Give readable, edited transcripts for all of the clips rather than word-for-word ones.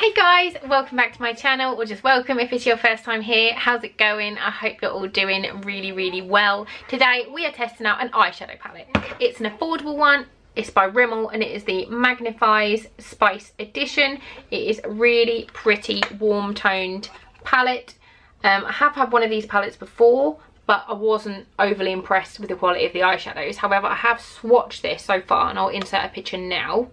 Hey guys, welcome back to my channel, or just welcome if it's your first time here. How's it going? I hope you're all doing really well. Today we are testing out an eyeshadow palette. It's an affordable one. It's by Rimmel and it is the Magnif'Eyes Spice Edition. It is a really pretty warm toned palette. I have had one of these palettes before, but I wasn't overly impressed with the quality of the eyeshadows. However, I have swatched this so far and I'll insert a picture now.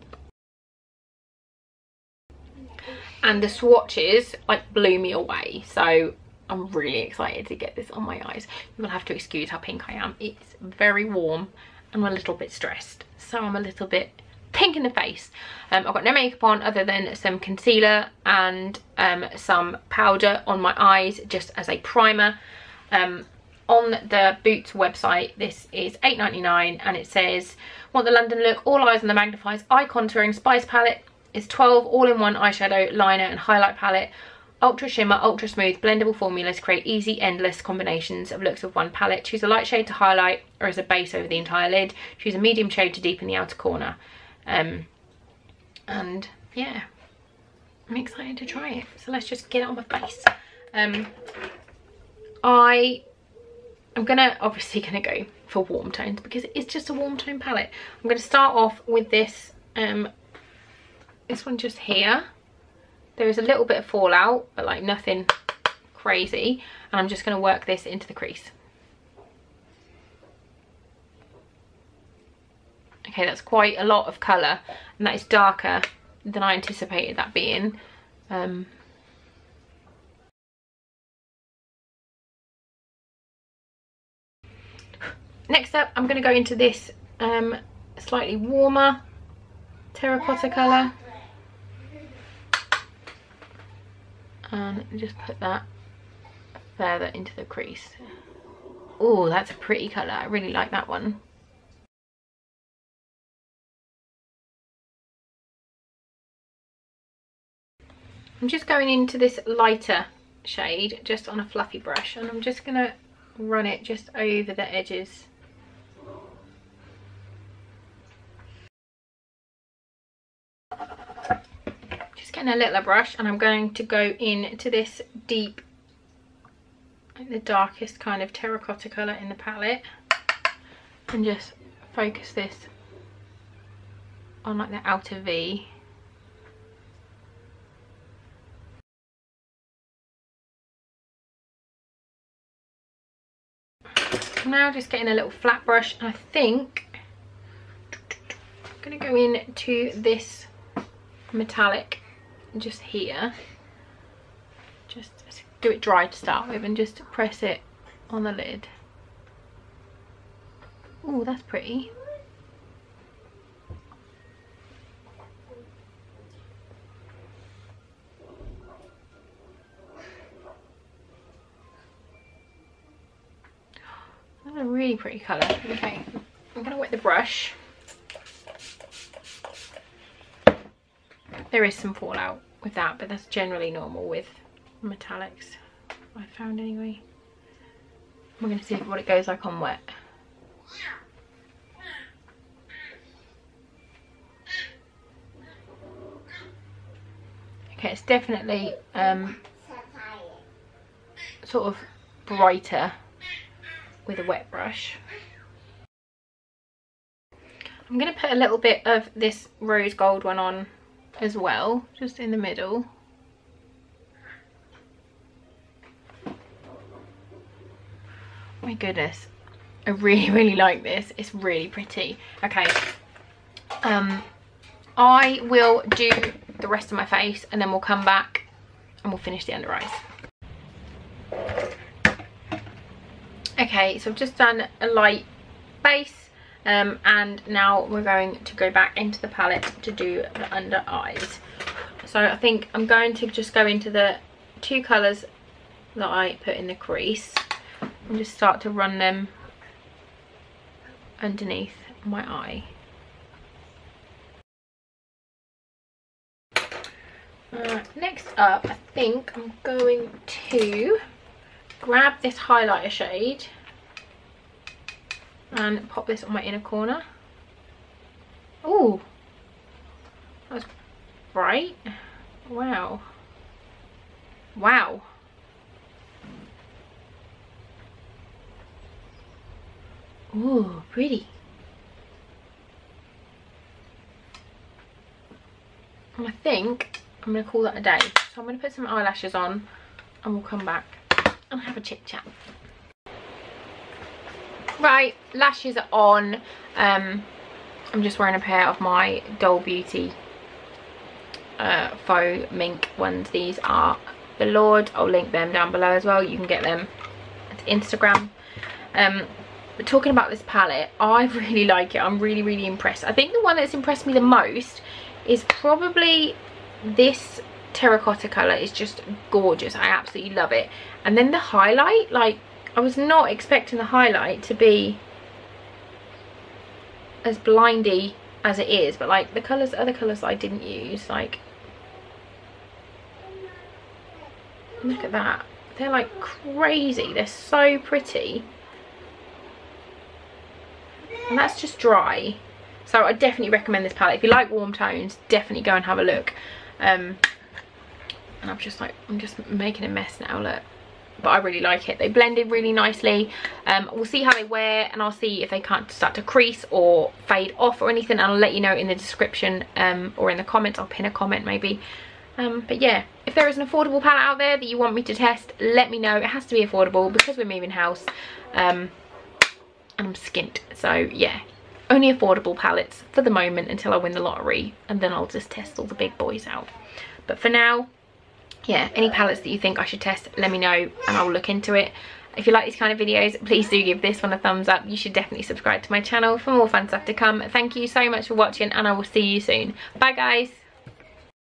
And the swatches like blew me away, so I'm really excited to get this on my eyes. You'll have to excuse how pink I am. It's very warm and I'm a little bit stressed, so I'm a little bit pink in the face. I've got no makeup on other than some concealer and some powder on my eyes just as a primer. On the Boots website this is £8.99 and it says, want the London look, all eyes on the Magnif'Eyes eye contouring spice palette. It's 12 all-in-one eyeshadow, liner and highlight palette. Ultra shimmer, ultra smooth, blendable formulas create easy, endless combinations of looks with one palette. Choose a light shade to highlight or as a base over the entire lid. Choose a medium shade to deepen the outer corner. And yeah, I'm excited to try it. So let's just get it on my face. I'm obviously gonna go for warm tones because it's just a warm tone palette. I'm gonna start off with this this one just here. There is a little bit of fallout, but like nothing crazy. And I'm just going to work this into the crease. Okay, that's quite a lot of colour. And that is darker than I anticipated that being. Next up, I'm going to go into this slightly warmer terracotta colour. And just put that further into the crease. Oh, that's a pretty colour. I really like that one. I'm just going into this lighter shade just on a fluffy brush, and I'm just going to run it just over the edges. Getting a littler brush, and I'm going to go into this deep, like the darkest kind of terracotta colour in the palette, and just focus this on like the outer V. I'm now just getting a little flat brush, and I think I'm going to go into this metallic just here, just do it dry to start with and just press it on the lid. Oh, that's pretty. That's a really pretty colour. Okay, I'm gonna wet the brush. There is some fallout with that, but that's generally normal with metallics, I found anyway. We're going to see what it goes like on wet. Okay, it's definitely sort of brighter with a wet brush. I'm going to put a little bit of this rose gold one on as well, just in the middle. My goodness, I really like this. It's really pretty. Okay, I will do the rest of my face and then we'll come back and we'll finish the under eyes. Okay, so I've just done a light base. And now we're going to go back into the palette to do the under eyes. So I think I'm going to just go into the two colours that I put in the crease and just start to run them underneath my eye. Next up, I think I'm going to grab this highlighter shade and pop this on my inner corner. Oh, that's bright. Wow. Wow. Ooh, pretty. And I think I'm going to call that a day. So I'm going to put some eyelashes on and we'll come back and have a chit chat. Right, lashes are on. I'm just wearing a pair of my Doll Beauty faux mink ones. These are the Lord. I'll link them down below as well. You can get them at Instagram. But talking about this palette, I really like it. I'm really impressed. I think the one that's impressed me the most is probably this terracotta colour. Is just gorgeous. I absolutely love it. And then the highlight, like, I was not expecting the highlight to be as blindy as it is, but like the colours, other colours I didn't use, like, look at that, they're like crazy, they're so pretty. And that's just dry, so I definitely recommend this palette. If you like warm tones, definitely go and have a look. And I'm just making a mess now, look. But I really like it. They blended really nicely. We'll see how they wear, and I'll see if they can't start to crease or fade off or anything. I'll let you know in the description or in the comments. I'll pin a comment maybe. But yeah, if there is an affordable palette out there that you want me to test, let me know. It has to be affordable because we're moving house. And I'm skint, so yeah, only affordable palettes for the moment until I win the lottery, and then I'll just test all the big boys out. But for now, yeah, any palettes that you think I should test, let me know and I'll look into it. If you like these kind of videos, please do give this one a thumbs up. You should definitely subscribe to my channel for more fun stuff to come. Thank you so much for watching, and I will see you soon. Bye guys.